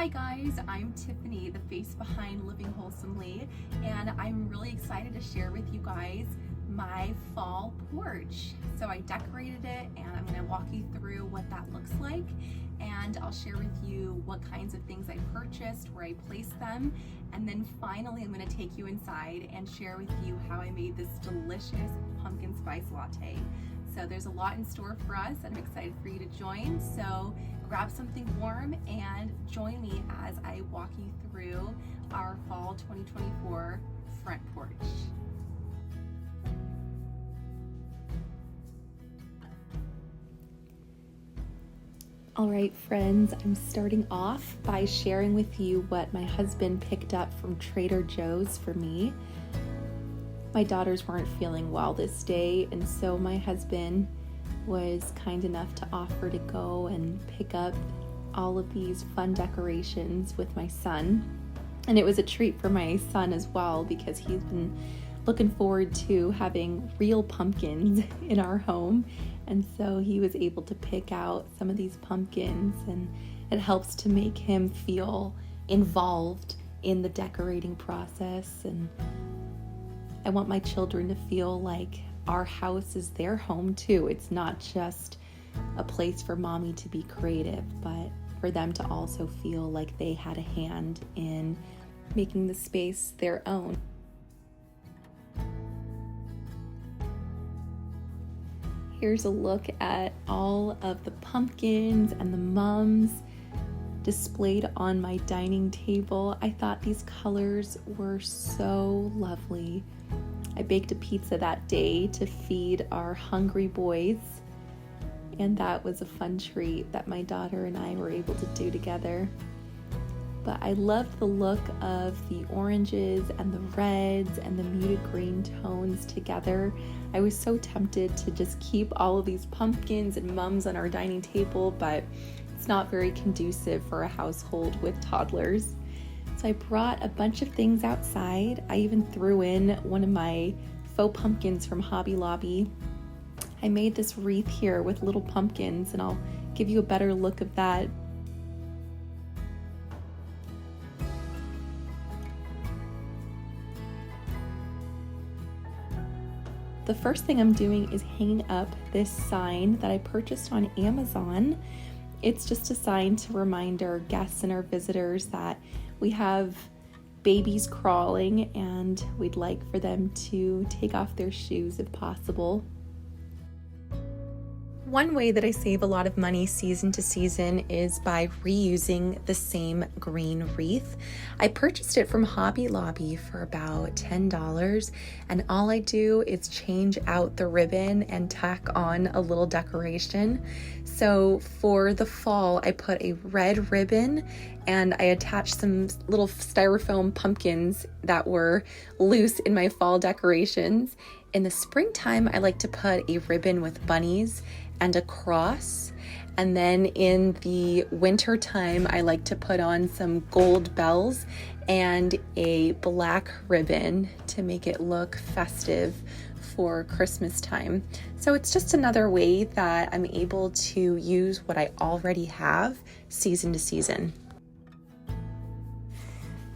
Hi guys, I'm Tiffany, the face behind Living Wholesomely, and I'm really excited to share with you guys my fall porch. So I decorated it and I'm going to walk you through what that looks like, and I'll share with you what kinds of things I purchased, where I placed them, and then finally I'm going to take you inside and share with you how I made this delicious pumpkin spice latte. So there's a lot in store for us and I'm excited for you to join. So grab something warm and join me as I walk you through our fall 2024 front porch. All right, friends, I'm starting off by sharing with you what my husband picked up from Trader Joe's for me. My daughters weren't feeling well this day, and so my husband was kind enough to offer to go and pick up all of these fun decorations with my son. And it was a treat for my son as well, because he's been looking forward to having real pumpkins in our home. And so he was able to pick out some of these pumpkins, and it helps to make him feel involved in the decorating process. And I want my children to feel like our house is their home too. It's not just a place for mommy to be creative, but for them to also feel like they had a hand in making the space their own. Here's a look at all of the pumpkins and the mums displayed on my dining table. I thought these colors were so lovely. I baked a pizza that day to feed our hungry boys, and that was a fun treat that my daughter and I were able to do together. But I loved the look of the oranges and the reds and the muted green tones together. I was so tempted to just keep all of these pumpkins and mums on our dining table, but it's not very conducive for a household with toddlers. So I brought a bunch of things outside. I even threw in one of my faux pumpkins from Hobby Lobby. I made this wreath here with little pumpkins, and I'll give you a better look of that. The first thing I'm doing is hanging up this sign that I purchased on Amazon. It's just a sign to remind our guests and our visitors that we have babies crawling and we'd like for them to take off their shoes if possible. One way that I save a lot of money season to season is by reusing the same green wreath. I purchased it from Hobby Lobby for about $10, and all I do is change out the ribbon and tack on a little decoration. So for the fall, I put a red ribbon and I attached some little styrofoam pumpkins that were loose in my fall decorations. In the springtime, I like to put a ribbon with bunnies and a cross. And then in the winter time, I like to put on some gold bells and a black ribbon to make it look festive for Christmas time. So it's just another way that I'm able to use what I already have season to season.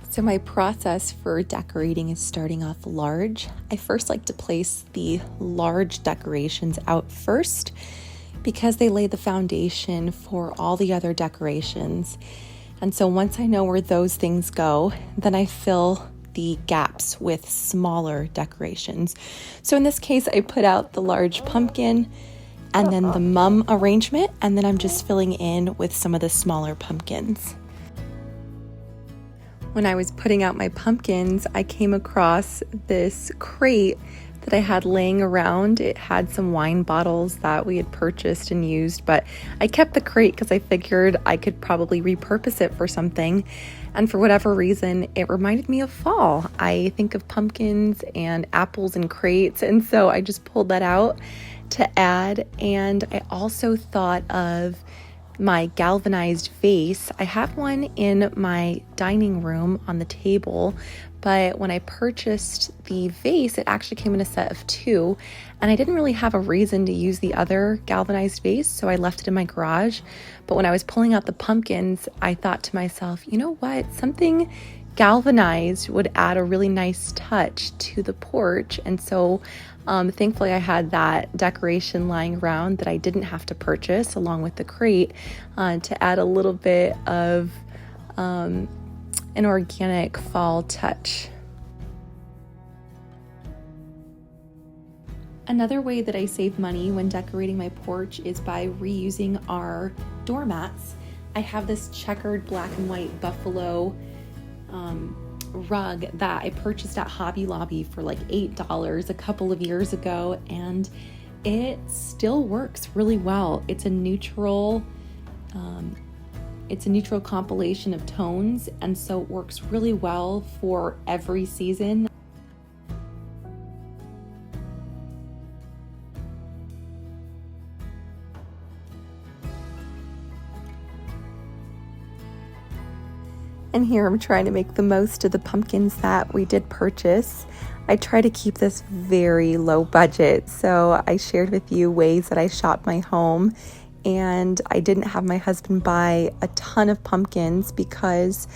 So my process for decorating is starting off large. I first like to place the large decorations out first, because they lay the foundation for all the other decorations. And so once I know where those things go, then I fill the gaps with smaller decorations. So in this case, I put out the large pumpkin and then the mum arrangement, and then I'm just filling in with some of the smaller pumpkins. When I was putting out my pumpkins, I came across this crate that I had laying around. It had some wine bottles that we had purchased and used, but I kept the crate because I figured I could probably repurpose it for something. And for whatever reason, it reminded me of fall. I think of pumpkins and apples and crates, and so I just pulled that out to add. And I also thought of my galvanized vase. I have one in my dining room on the table, but when I purchased the vase, it actually came in a set of 2, and I didn't really have a reason to use the other galvanized vase, so I left it in my garage. But when I was pulling out the pumpkins, I thought to myself, you know what, something galvanized would add a really nice touch to the porch. And so thankfully I had that decoration lying around that I didn't have to purchase along with the crate to add a little bit of an organic fall touch. Another way that I save money when decorating my porch is by reusing our doormats. I have this checkered black and white buffalo rug that I purchased at Hobby Lobby for like $8 a couple of years ago, and it still works really well. It's a neutral compilation of tones, and so it works really well for every season. And here I'm trying to make the most of the pumpkins that we did purchase. I try to keep this very low budget, so I shared with you ways that I shopped my home, and I didn't have my husband buy a ton of pumpkins because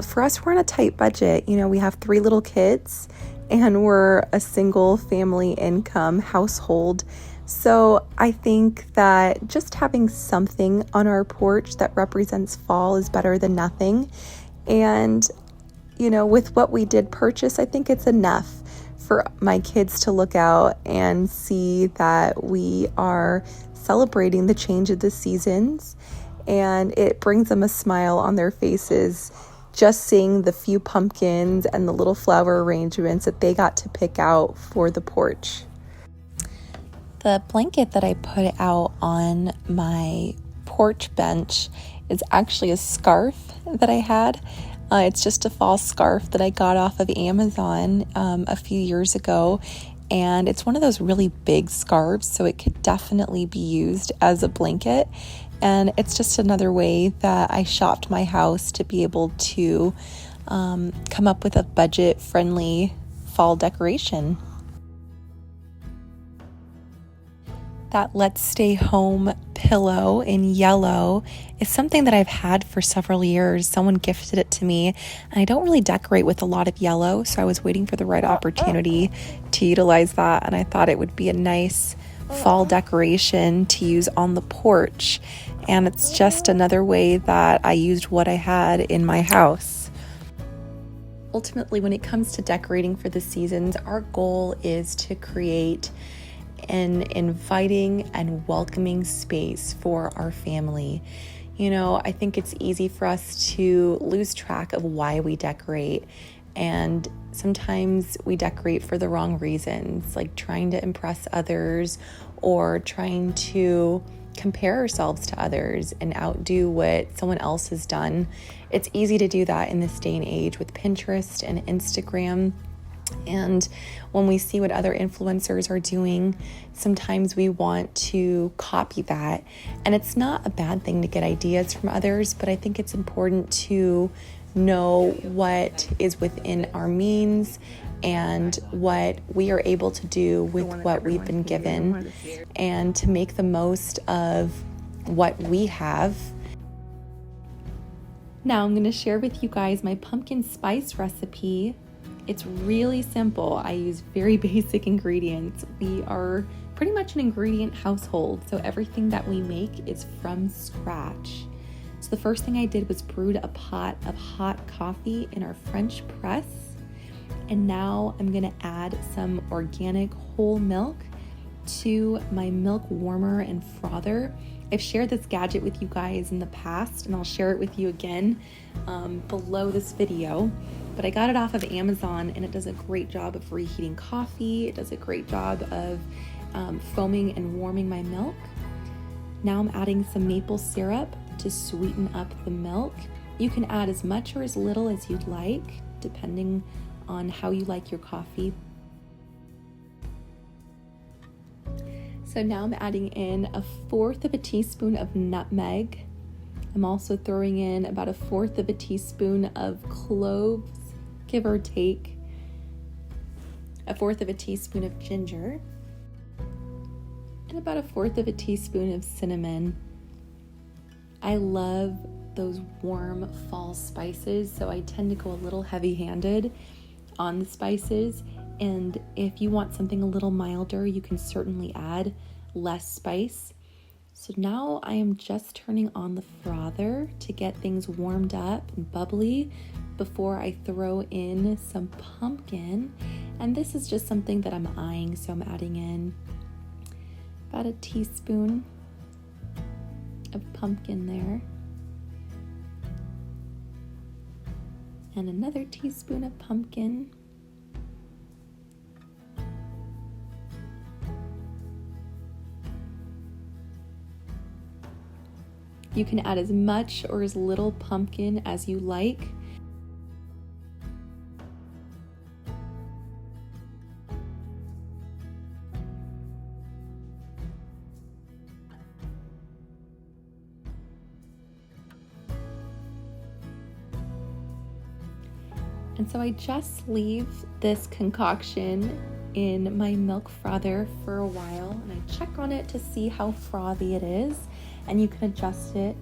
for us, we're on a tight budget. You know, we have 3 little kids and we're a single family income household. So I think that just having something on our porch that represents fall is better than nothing. And, you know, with what we did purchase, I think it's enough for my kids to look out and see that we are celebrating the change of the seasons. And it brings them a smile on their faces just seeing the few pumpkins and the little flower arrangements that they got to pick out for the porch. The blanket that I put out on my porch bench is actually a scarf that I had. It's just a fall scarf that I got off of Amazon a few years ago, and it's one of those really big scarves, so it could definitely be used as a blanket. And it's just another way that I shopped my house to be able to come up with a budget-friendly fall decoration. That Let's Stay Home pillow in yellow is something that I've had for several years. Someone gifted it to me, and I don't really decorate with a lot of yellow, so I was waiting for the right opportunity to utilize that, and I thought it would be a nice fall decoration to use on the porch. And it's just another way that I used what I had in my house. Ultimately, when it comes to decorating for the seasons, our goal is to create an inviting and welcoming space for our family. You know, I think it's easy for us to lose track of why we decorate, and sometimes we decorate for the wrong reasons, like trying to impress others or trying to compare ourselves to others and outdo what someone else has done. It's easy to do that in this day and age with Pinterest and Instagram. And when we see what other influencers are doing, sometimes we want to copy that. And it's not a bad thing to get ideas from others, but I think it's important to know what is within our means and what we are able to do with what we've been given, and to make the most of what we have. Now I'm going to share with you guys my pumpkin spice recipe. It's really simple. I use very basic ingredients. We are pretty much an ingredient household, so everything that we make is from scratch. So the first thing I did was brewed a pot of hot coffee in our French press. And now I'm gonna add some organic whole milk to my milk warmer and frother. I've shared this gadget with you guys in the past, and I'll share it with you again below this video. But I got it off of Amazon, and it does a great job of reheating coffee. It does a great job of foaming and warming my milk. Now I'm adding some maple syrup to sweeten up the milk. You can add as much or as little as you'd like, depending on how you like your coffee. So now I'm adding in 1/4 of a teaspoon of nutmeg I'm also throwing in about 1/4 of a teaspoon of cloves, give or take, 1/4 of a teaspoon of ginger, and about 1/4 of a teaspoon of cinnamon. I love those warm fall spices, so I tend to go a little heavy-handed on the spices. And if you want something a little milder, you can certainly add less spice. So now I am just turning on the frother to get things warmed up and bubbly before I throw in some pumpkin. And this is just something that I'm eyeing, so I'm adding in about a teaspoon of pumpkin there. And another teaspoon of pumpkin. You can add as much or as little pumpkin as you like. And so I just leave this concoction in my milk frother for a while, and I check on it to see how frothy it is. And you can adjust it.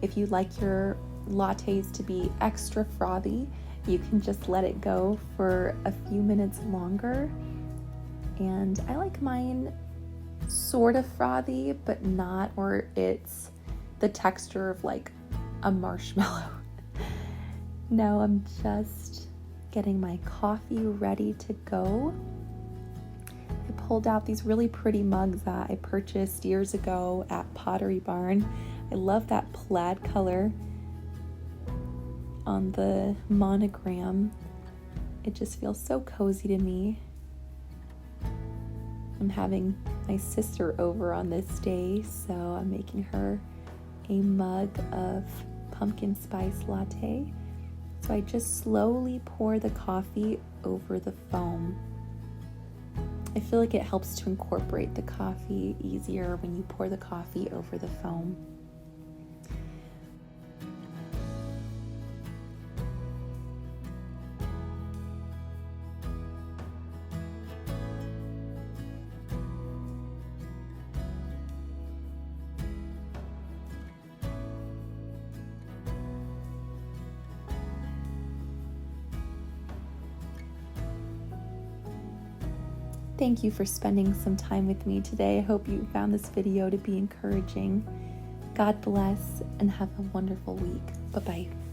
If you like your lattes to be extra frothy, you can just let it go for a few minutes longer. And I like mine sort of frothy, but not where it's the texture of like a marshmallow. Now I'm just getting my coffee ready to go. I pulled out these really pretty mugs that I purchased years ago at Pottery Barn. I love that plaid color on the monogram. It just feels so cozy to me. I'm having my sister over on this day, so I'm making her a mug of pumpkin spice latte. So I just slowly pour the coffee over the foam. I feel like it helps to incorporate the coffee easier when you pour the coffee over the foam. Thank you for spending some time with me today. I hope you found this video to be encouraging. God bless and have a wonderful week. Bye-bye.